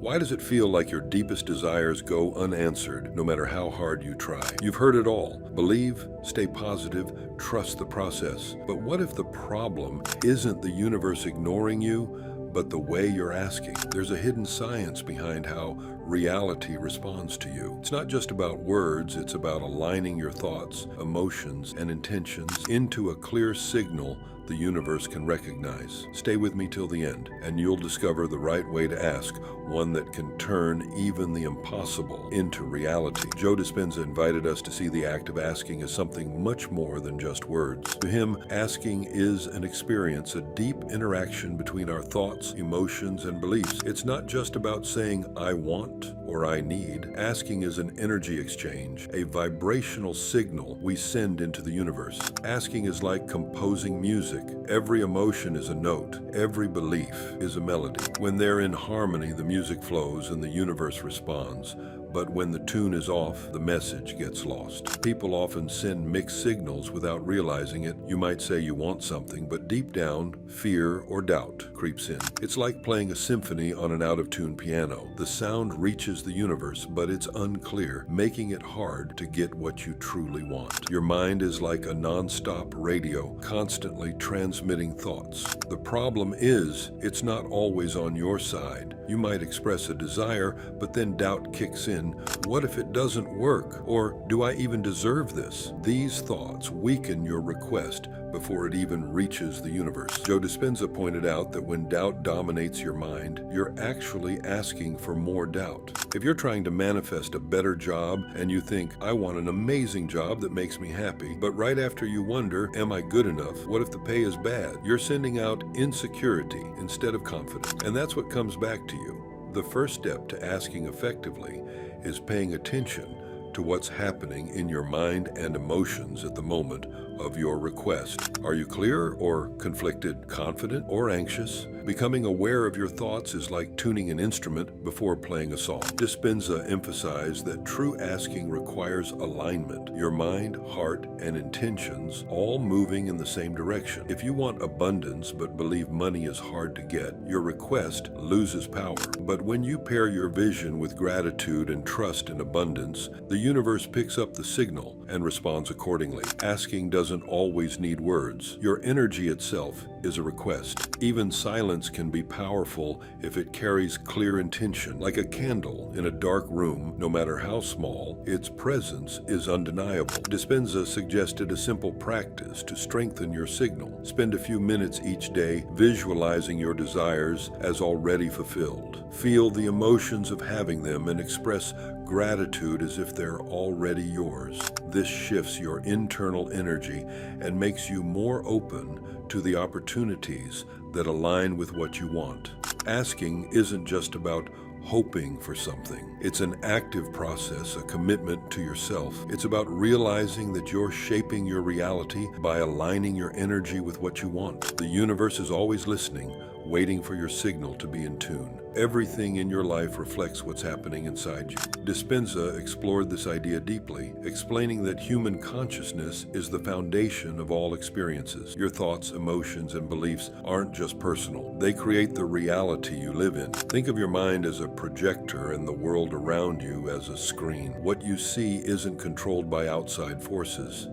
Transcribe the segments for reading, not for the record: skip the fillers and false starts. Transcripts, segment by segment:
Why does it feel like your deepest desires go unanswered no matter how hard you try? You've heard it all. Believe, stay positive, trust the process. But what if the problem isn't the universe ignoring you, but the way you're asking? There's a hidden science behind how reality responds to you. It's not just about words, it's about aligning your thoughts, emotions, and intentions into a clear signal the universe can recognize. Stay with me till the end, and you'll discover the right way to ask, one that can turn even the impossible into reality. Joe Dispenza invited us to see the act of asking as something much more than just words. To him, asking is an experience, a deep interaction between our thoughts, emotions, and beliefs. It's not just about saying, I want or I need. Asking is an energy exchange, a vibrational signal we send into the universe. Asking is like composing music. Every emotion is a note. Every belief is a melody. When they're in harmony, the music flows and the universe responds. But when the tune is off, the message gets lost. People often send mixed signals without realizing it. You might say you want something, but deep down, fear or doubt creeps in. It's like playing a symphony on an out-of-tune piano. The sound reaches the universe, but it's unclear, making it hard to get what you truly want. Your mind is like a non-stop radio, constantly transmitting thoughts. The problem is, it's not always on your side. You might express a desire, but then doubt kicks in. What if it doesn't work? Or do I even deserve this? These thoughts weaken your request before it even reaches the universe. Joe Dispenza pointed out that when doubt dominates your mind, you're actually asking for more doubt. If you're trying to manifest a better job and you think, I want an amazing job that makes me happy, but right after you wonder, am I good enough? What if the pay is bad? You're sending out insecurity instead of confidence. And that's what comes back to you. The first step to asking effectively is paying attention to what's happening in your mind and emotions at the moment of your request. Are you clear or conflicted, confident or anxious? Becoming aware of your thoughts is like tuning an instrument before playing a song. Dispenza emphasized that true asking requires alignment, your mind, heart, and intentions all moving in the same direction. If you want abundance but believe money is hard to get, your request loses power. But when you pair your vision with gratitude and trust in abundance, the universe picks up the signal and responds accordingly. Asking doesn't always need words. Your energy itself is a request. Even silence can be powerful if it carries clear intention. Like a candle in a dark room, no matter how small, its presence is undeniable. Dispenza suggested a simple practice to strengthen your signal. Spend a few minutes each day visualizing your desires as already fulfilled. Feel the emotions of having them and express gratitude as if they're already yours. This shifts your internal energy and makes you more open to the opportunities that align with what you want. Asking isn't just about hoping for something. It's an active process, a commitment to yourself. It's about realizing that you're shaping your reality by aligning your energy with what you want. The universe is always listening, waiting for your signal to be in tune. Everything in your life reflects what's happening inside you. Dispenza explored this idea deeply, explaining that human consciousness is the foundation of all experiences. Your thoughts, emotions, and beliefs aren't just personal. They create the reality you live in. Think of your mind as a projector and the world around you as a screen. What you see isn't controlled by outside forces.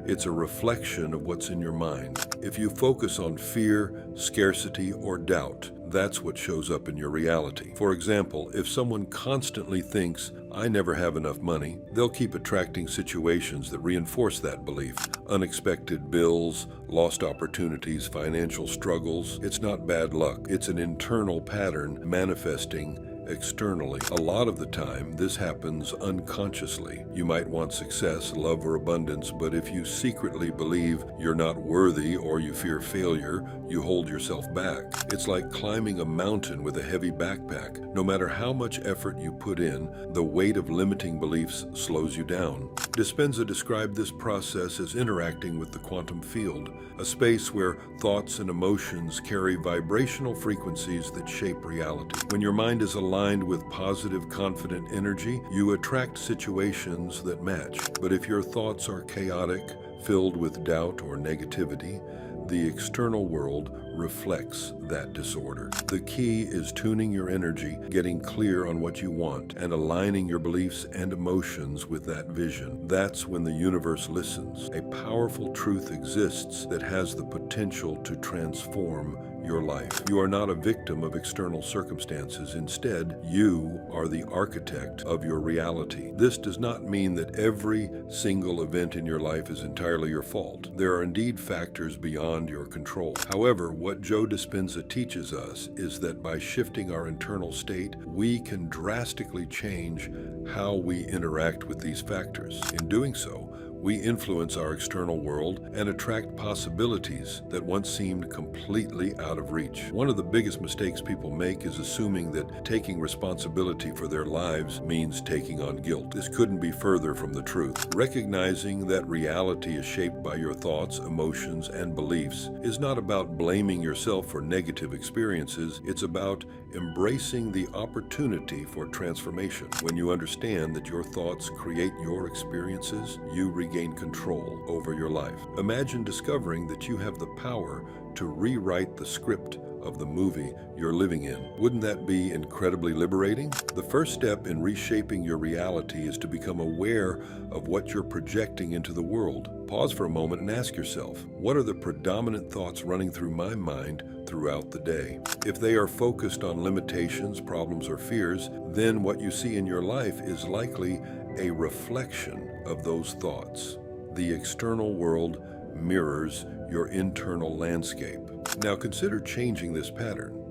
It's a reflection of what's in your mind. If you focus on fear, scarcity, or doubt, that's what shows up in your reality. For example, if someone constantly thinks, I never have enough money, they'll keep attracting situations that reinforce that belief. Unexpected bills, lost opportunities, financial struggles. It's not bad luck. It's an internal pattern manifesting externally. A lot of the time, this happens unconsciously. You might want success, love, or abundance, but if you secretly believe you're not worthy or you fear failure, you hold yourself back. It's like climbing a mountain with a heavy backpack. No matter how much effort you put in, the weight of limiting beliefs slows you down. Dispenza described this process as interacting with the quantum field, a space where thoughts and emotions carry vibrational frequencies that shape reality. When your mind is aligned with positive, confident energy, you attract situations that match. But if your thoughts are chaotic, filled with doubt or negativity, The external world reflects that disorder. The key is tuning your energy, getting clear on what you want, and aligning your beliefs and emotions with that vision. That's when the universe listens. A powerful truth exists that has the potential to transform your life. You are not a victim of external circumstances. Instead, you are the architect of your reality. This does not mean that every single event in your life is entirely your fault. There are indeed factors beyond your control. However, what Joe Dispenza teaches us is that by shifting our internal state, we can drastically change how we interact with these factors. In doing so, we influence our external world and attract possibilities that once seemed completely out of reach. One of the biggest mistakes people make is assuming that taking responsibility for their lives means taking on guilt. This couldn't be further from the truth. Recognizing that reality is shaped by your thoughts, emotions, and beliefs is not about blaming yourself for negative experiences. It's about embracing the opportunity for transformation. When you understand that your thoughts create your experiences, you regain control over your life. Imagine discovering that you have the power to rewrite the script of the movie you're living in. Wouldn't that be incredibly liberating? The first step in reshaping your reality is to become aware of what you're projecting into the world. Pause for a moment and ask yourself, what are the predominant thoughts running through my mind throughout the day? If they are focused on limitations, problems, or fears, then what you see in your life is likely a reflection of those thoughts. The external world mirrors your internal landscape. Now consider changing this pattern.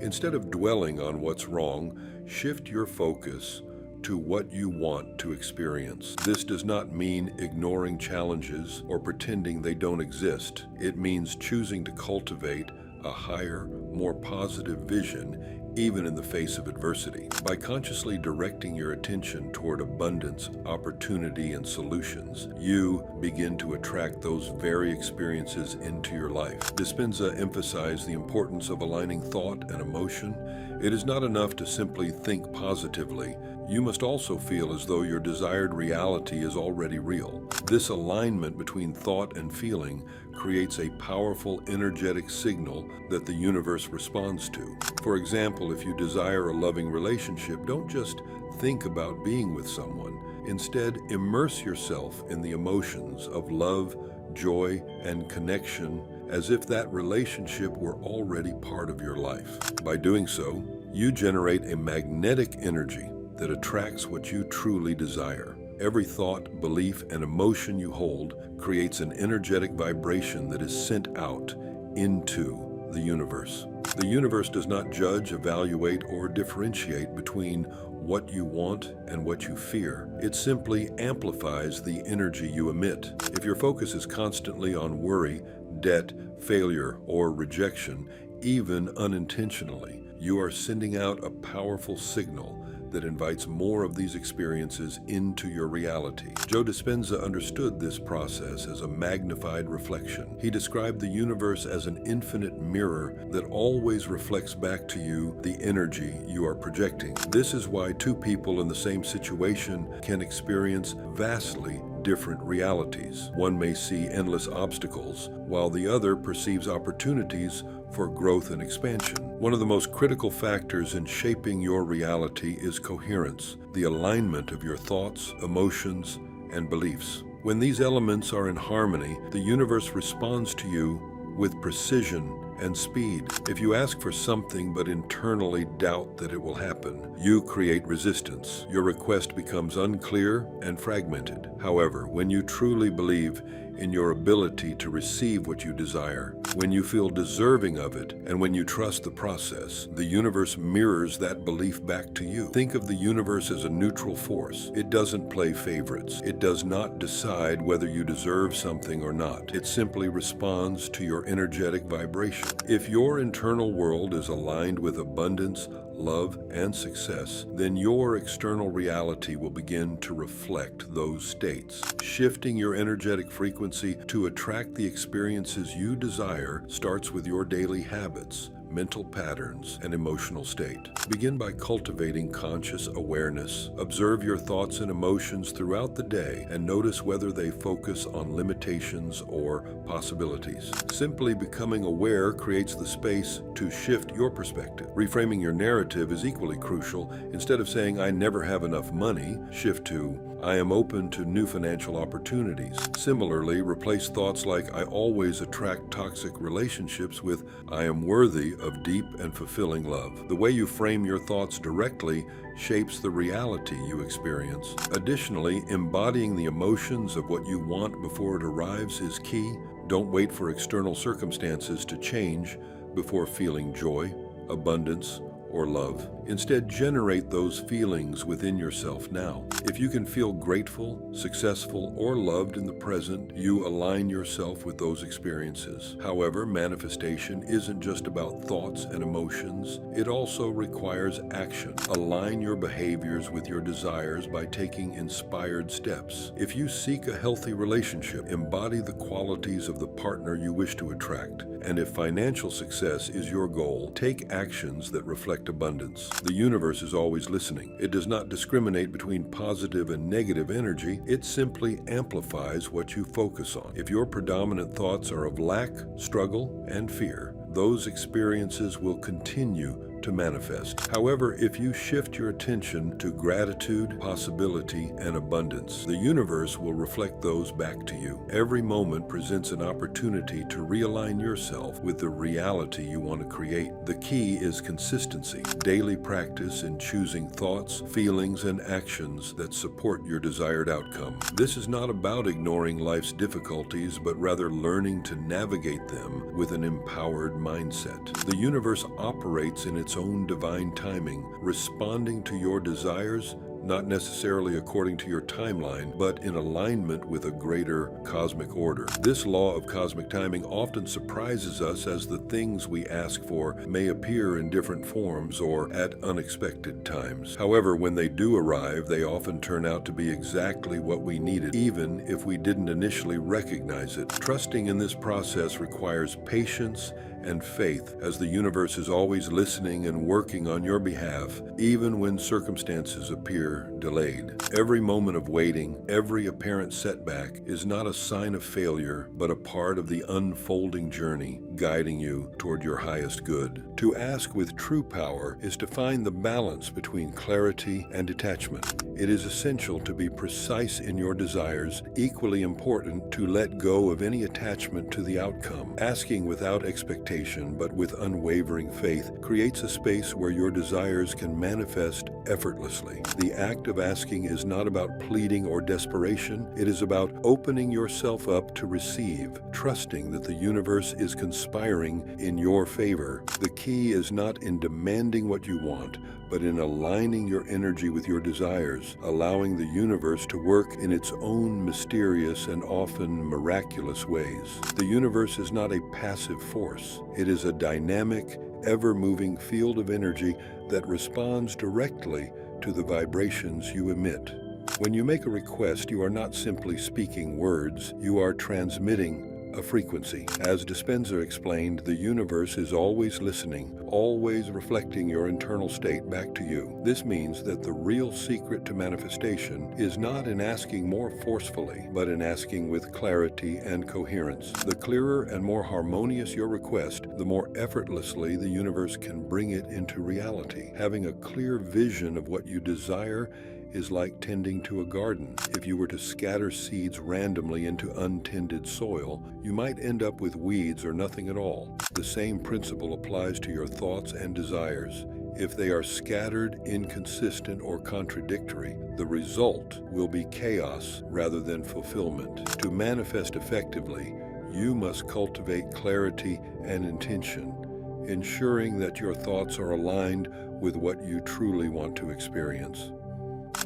Instead of dwelling on what's wrong, shift your focus to what you want to experience. This does not mean ignoring challenges or pretending they don't exist. It means choosing to cultivate a higher, more positive vision even in the face of adversity. By consciously directing your attention toward abundance, opportunity, and solutions, you begin to attract those very experiences into your life. Dispenza emphasized the importance of aligning thought and emotion. It is not enough to simply think positively. You must also feel as though your desired reality is already real. This alignment between thought and feeling creates a powerful energetic signal that the universe responds to. For example, if you desire a loving relationship, don't just think about being with someone. Instead, immerse yourself in the emotions of love, joy, and connection as if that relationship were already part of your life. By doing so, you generate a magnetic energy that attracts what you truly desire. Every thought, belief, and emotion you hold creates an energetic vibration that is sent out into the universe. The universe does not judge, evaluate, or differentiate between what you want and what you fear. It simply amplifies the energy you emit. If your focus is constantly on worry, debt, failure, or rejection, even unintentionally, you are sending out a powerful signal that invites more of these experiences into your reality. Joe Dispenza understood this process as a magnified reflection. He described the universe as an infinite mirror that always reflects back to you the energy you are projecting. This is why two people in the same situation can experience vastly different realities. One may see endless obstacles, while the other perceives opportunities for growth and expansion. One of the most critical factors in shaping your reality is coherence, the alignment of your thoughts, emotions, and beliefs. When these elements are in harmony, the universe responds to you with precision and speed. If you ask for something but internally doubt that it will happen, you create resistance. Your request becomes unclear and fragmented. However, when you truly believe in your ability to receive what you desire, when you feel deserving of it, and when you trust the process, the universe mirrors that belief back to you. Think of the universe as a neutral force. It doesn't play favorites. It does not decide whether you deserve something or not. It simply responds to your energetic vibration. If your internal world is aligned with abundance, love, and success, then your external reality will begin to reflect those states. Shifting your energetic frequency to attract the experiences you desire starts with your daily habits. mental patterns, and emotional state. Begin by cultivating conscious awareness. Observe your thoughts and emotions throughout the day and notice whether they focus on limitations or possibilities. Simply becoming aware creates the space to shift your perspective. Reframing your narrative is equally crucial. Instead of saying, "I never have enough money," shift to, "I am open to new financial opportunities." Similarly, replace thoughts like, "I always attract toxic relationships" with, "I am worthy of deep and fulfilling love." The way you frame your thoughts directly shapes the reality you experience. Additionally, embodying the emotions of what you want before it arrives is key. Don't wait for external circumstances to change before feeling joy, abundance, or love. Instead, generate those feelings within yourself now. If you can feel grateful, successful, or loved in the present, you align yourself with those experiences. However, manifestation isn't just about thoughts and emotions. It also requires action. Align your behaviors with your desires by taking inspired steps. If you seek a healthy relationship, embody the qualities of the partner you wish to attract. And if financial success is your goal, take actions that reflect abundance. The universe is always listening. It does not discriminate between positive and negative energy. It simply amplifies what you focus on. If your predominant thoughts are of lack, struggle, and fear, those experiences will continue to manifest. However, if you shift your attention to gratitude, possibility, and abundance, the universe will reflect those back to you. Every moment presents an opportunity to realign yourself with the reality you want to create. The key is consistency, daily practice in choosing thoughts, feelings, and actions that support your desired outcome. This is not about ignoring life's difficulties, but rather learning to navigate them with an empowered mindset. The universe operates in its own divine timing, responding to your desires, not necessarily according to your timeline, but in alignment with a greater cosmic order. This law of cosmic timing often surprises us, as the things we ask for may appear in different forms or at unexpected times. However, when they do arrive, they often turn out to be exactly what we needed, even if we didn't initially recognize it. Trusting in this process requires patience and faith, as the universe is always listening and working on your behalf, even when circumstances appear delayed. Every moment of waiting, every apparent setback is not a sign of failure, but a part of the unfolding journey, guiding you toward your highest good. To ask with true power is to find the balance between clarity and detachment. It is essential to be precise in your desires, equally important to let go of any attachment to the outcome. Asking without expectation but with unwavering faith creates a space where your desires can manifest effortlessly. The act of asking is not about pleading or desperation. It is about opening yourself up to receive, trusting that the universe is conspiring in your favor. The key is not in demanding what you want, but in aligning your energy with your desires, allowing the universe to work in its own mysterious and often miraculous ways. The universe is not a passive force. It is a dynamic, ever-moving field of energy that responds directly to the vibrations you emit. When you make a request, you are not simply speaking words, you are transmitting a frequency. As Dispenza explained, the universe is always listening, always reflecting your internal state back to you. This means that the real secret to manifestation is not in asking more forcefully, but in asking with clarity and coherence. The clearer and more harmonious your request, the more effortlessly the universe can bring it into reality. Having a clear vision of what you desire is like tending to a garden. If you were to scatter seeds randomly into untended soil, you might end up with weeds or nothing at all. The same principle applies to your thoughts and desires. If they are scattered, inconsistent, or contradictory, the result will be chaos rather than fulfillment. To manifest effectively, you must cultivate clarity and intention, ensuring that your thoughts are aligned with what you truly want to experience.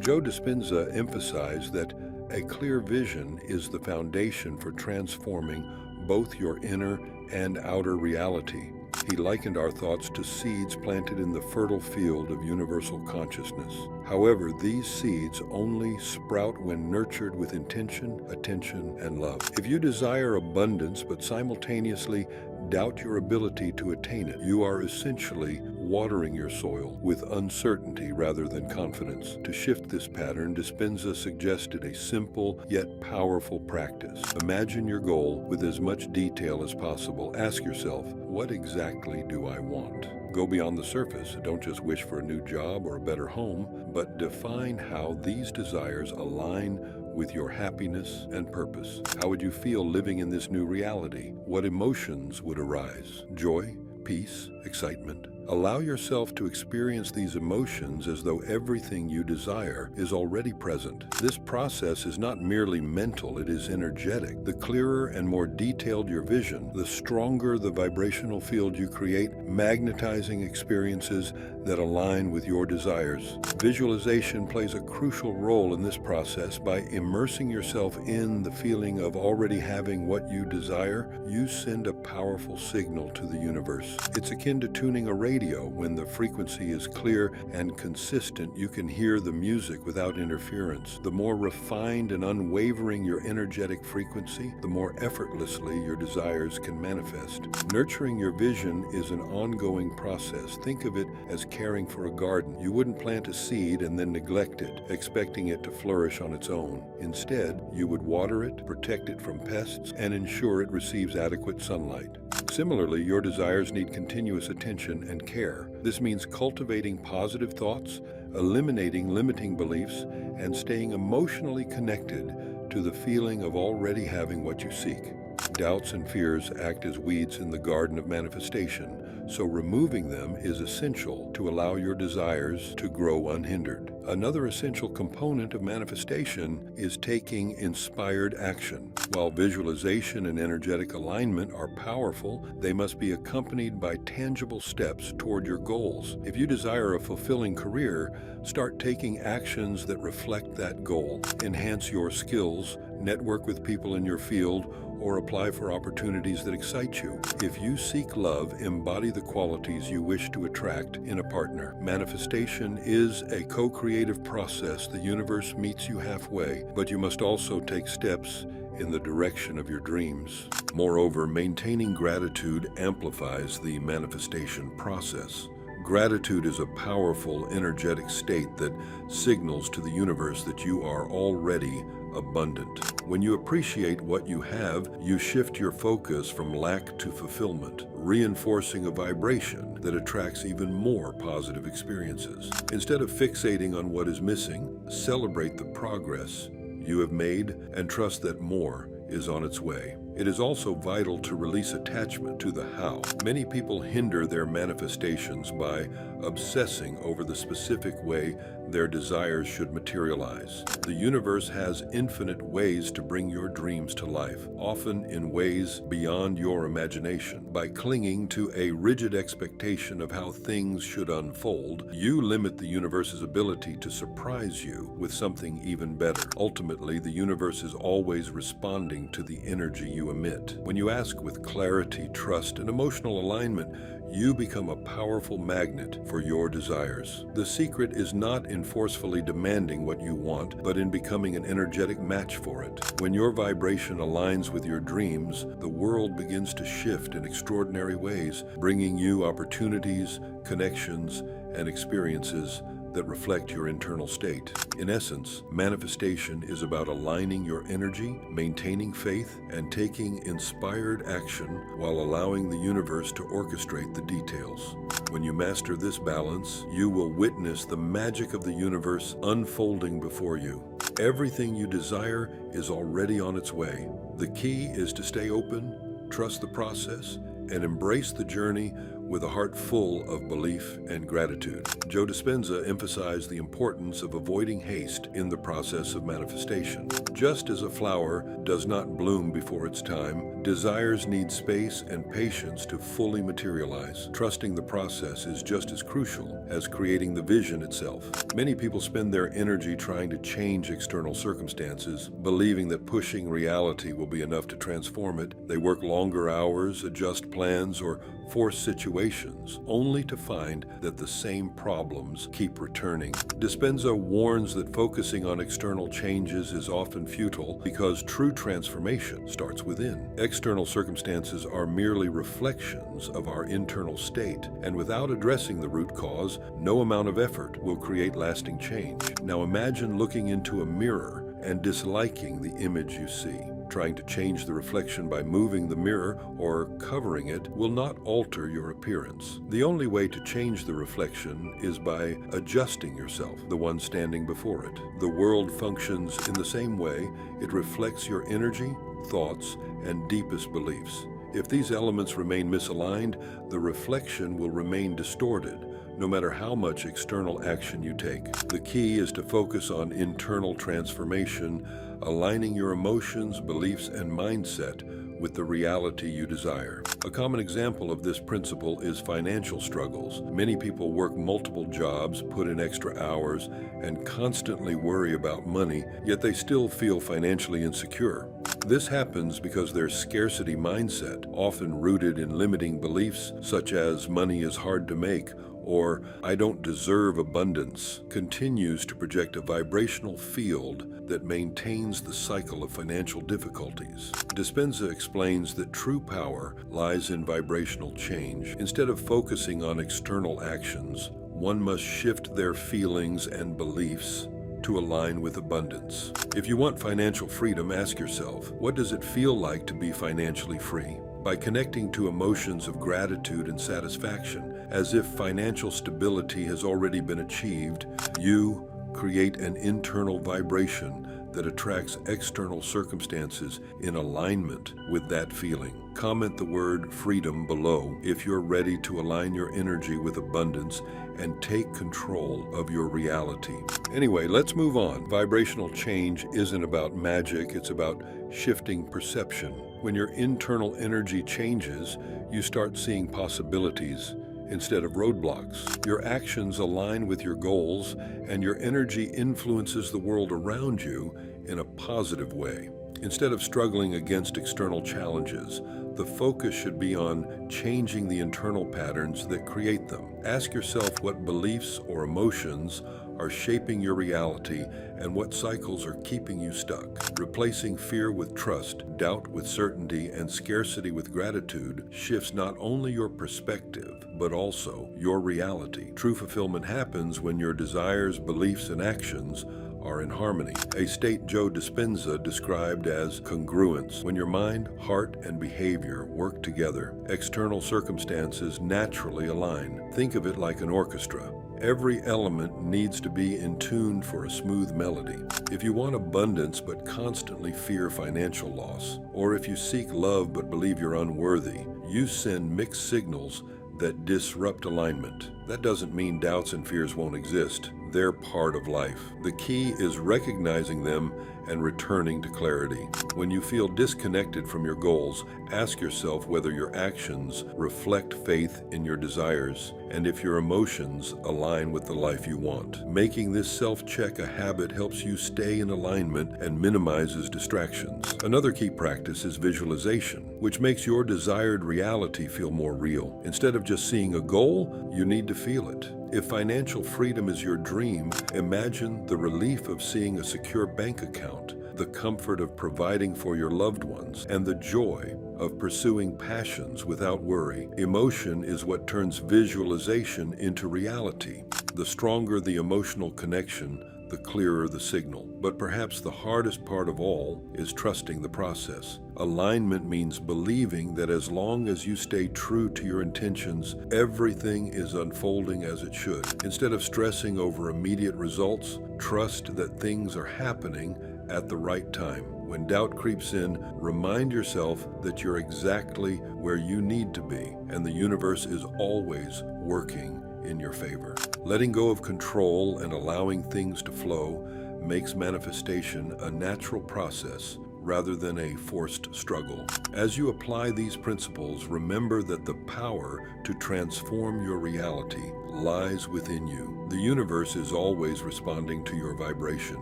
Joe Dispenza emphasized that a clear vision is the foundation for transforming both your inner and outer reality. He likened our thoughts to seeds planted in the fertile field of universal consciousness. However, these seeds only sprout when nurtured with intention, attention, and love. If you desire abundance but simultaneously doubt your ability to attain it. You are essentially watering your soil with uncertainty rather than confidence. To shift this pattern, Dispenza suggested a simple yet powerful practice. Imagine your goal with as much detail as possible. Ask yourself, what exactly do I want? Go beyond the surface. Don't just wish for a new job or a better home, but define how these desires align with your happiness and purpose. How would you feel living in this new reality? What emotions would arise? Joy, peace, excitement? Allow yourself to experience these emotions as though everything you desire is already present. This process is not merely mental, it is energetic. The clearer and more detailed your vision, the stronger the vibrational field you create, magnetizing experiences that align with your desires. Visualization plays a crucial role in this process. By immersing yourself in the feeling of already having what you desire, you send a powerful signal to the universe. It's akin to tuning a radio. When the frequency is clear and consistent, you can hear the music without interference. The more refined and unwavering your energetic frequency, the more effortlessly your desires can manifest. Nurturing your vision is an ongoing process. Think of it as caring for a garden. You wouldn't plant a seed and then neglect it, expecting it to flourish on its own. Instead, you would water it, protect it from pests, and ensure it receives adequate sunlight. Similarly, your desires need continuous attention and care. This means cultivating positive thoughts, eliminating limiting beliefs, and staying emotionally connected to the feeling of already having what you seek. Doubts and fears act as weeds in the garden of manifestation, so removing them is essential to allow your desires to grow unhindered. Another essential component of manifestation is taking inspired action. While visualization and energetic alignment are powerful, they must be accompanied by tangible steps toward your goals. If you desire a fulfilling career, start taking actions that reflect that goal. Enhance your skills, network with people in your field, or apply for opportunities that excite you. If you seek love, embody the qualities you wish to attract in a partner. Manifestation is a co-creative process. The universe meets you halfway, but you must also take steps in the direction of your dreams. Moreover, maintaining gratitude amplifies the manifestation process. Gratitude is a powerful, energetic state that signals to the universe that you are already abundant. When you appreciate what you have, you shift your focus from lack to fulfillment, reinforcing a vibration that attracts even more positive experiences. Instead of fixating on what is missing, celebrate the progress you have made and trust that more is on its way. It is also vital to release attachment to the how. Many people hinder their manifestations by obsessing over the specific way their desires should materialize. The universe has infinite ways to bring your dreams to life, often in ways beyond your imagination. By clinging to a rigid expectation of how things should unfold, you limit the universe's ability to surprise you with something even better. Ultimately, the universe is always responding to the energy you emit. When you ask with clarity, trust, and emotional alignment, you become a powerful magnet for your desires. The secret is not in forcefully demanding what you want, but in becoming an energetic match for it. When your vibration aligns with your dreams, the world begins to shift in extraordinary ways, bringing you opportunities, connections, and experiences that reflect your internal state. In essence, manifestation is about aligning your energy, maintaining faith, and taking inspired action while allowing the universe to orchestrate the details. When you master this balance, you will witness the magic of the universe unfolding before you. Everything you desire is already on its way. The key is to stay open, trust the process, and embrace the journey with a heart full of belief and gratitude. Joe Dispenza emphasized the importance of avoiding haste in the process of manifestation. Just as a flower does not bloom before its time, desires need space and patience to fully materialize. Trusting the process is just as crucial as creating the vision itself. Many people spend their energy trying to change external circumstances, believing that pushing reality will be enough to transform it. They work longer hours, adjust plans, or force situations, only to find that the same problems keep returning. Dispenza warns that focusing on external changes is often futile because true transformation starts within. External circumstances are merely reflections of our internal state, and without addressing the root cause, no amount of effort will create lasting change. Now imagine looking into a mirror and disliking the image you see. Trying to change the reflection by moving the mirror or covering it will not alter your appearance. The only way to change the reflection is by adjusting yourself, the one standing before it. The world functions in the same way. It reflects your energy, thoughts, and deepest beliefs. If these elements remain misaligned, the reflection will remain distorted, no matter how much external action you take. The key is to focus on internal transformation, aligning your emotions, beliefs, and mindset with the reality you desire. A common example of this principle is financial struggles. Many people work multiple jobs, put in extra hours, and constantly worry about money, yet they still feel financially insecure. This happens because their scarcity mindset, often rooted in limiting beliefs such as money is hard to make or I don't deserve abundance, continues to project a vibrational field that maintains the cycle of financial difficulties. Dispenza explains that true power lies in vibrational change. Instead of focusing on external actions, one must shift their feelings and beliefs to align with abundance. If you want financial freedom, ask yourself, what does it feel like to be financially free? By connecting to emotions of gratitude and satisfaction, as if financial stability has already been achieved, you create an internal vibration that attracts external circumstances in alignment with that feeling. Comment the word freedom below if you're ready to align your energy with abundance and take control of your reality. Anyway, let's move on. Vibrational change isn't about magic, it's about shifting perception. When your internal energy changes, you start seeing possibilities instead of roadblocks. Your actions align with your goals, and your energy influences the world around you in a positive way. Instead of struggling against external challenges, the focus should be on changing the internal patterns that create them. Ask yourself what beliefs or emotions are shaping your reality and what cycles are keeping you stuck. Replacing fear with trust, doubt with certainty, and scarcity with gratitude shifts not only your perspective, but also your reality. True fulfillment happens when your desires, beliefs, and actions are in harmony, a state Joe Dispenza described as congruence. When your mind, heart, and behavior work together, external circumstances naturally align. Think of it like an orchestra. Every element needs to be in tune for a smooth melody. If you want abundance but constantly fear financial loss, or if you seek love but believe you're unworthy, you send mixed signals that disrupt alignment. That doesn't mean doubts and fears won't exist. They're part of life. The key is recognizing them and returning to clarity. When you feel disconnected from your goals, ask yourself whether your actions reflect faith in your desires and if your emotions align with the life you want. Making this self-check a habit helps you stay in alignment and minimizes distractions. Another key practice is visualization, which makes your desired reality feel more real. Instead of just seeing a goal, you need to feel it. If financial freedom is your dream, imagine the relief of seeing a secure bank account, the comfort of providing for your loved ones, and the joy of pursuing passions without worry. Emotion is what turns visualization into reality. The stronger the emotional connection, the clearer the signal. But perhaps the hardest part of all is trusting the process. Alignment means believing that as long as you stay true to your intentions, everything is unfolding as it should. Instead of stressing over immediate results, trust that things are happening at the right time. When doubt creeps in, remind yourself that you're exactly where you need to be, and the universe is always working in your favor. Letting go of control and allowing things to flow makes manifestation a natural process rather than a forced struggle. As you apply these principles, remember that the power to transform your reality lies within you. The universe is always responding to your vibration.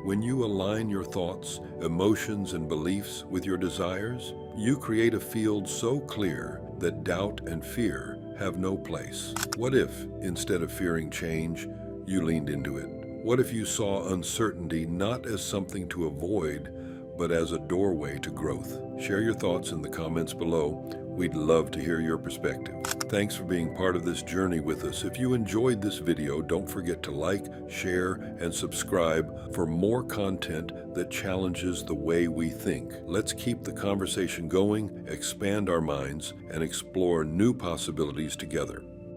When you align your thoughts, emotions, and beliefs with your desires, you create a field so clear that doubt and fear have no place. What if, instead of fearing change, you leaned into it? What if you saw uncertainty not as something to avoid, but as a doorway to growth? Share your thoughts in the comments below. We'd love to hear your perspective. Thanks for being part of this journey with us. If you enjoyed this video, don't forget to like, share, and subscribe for more content that challenges the way we think. Let's keep the conversation going, expand our minds, and explore new possibilities together.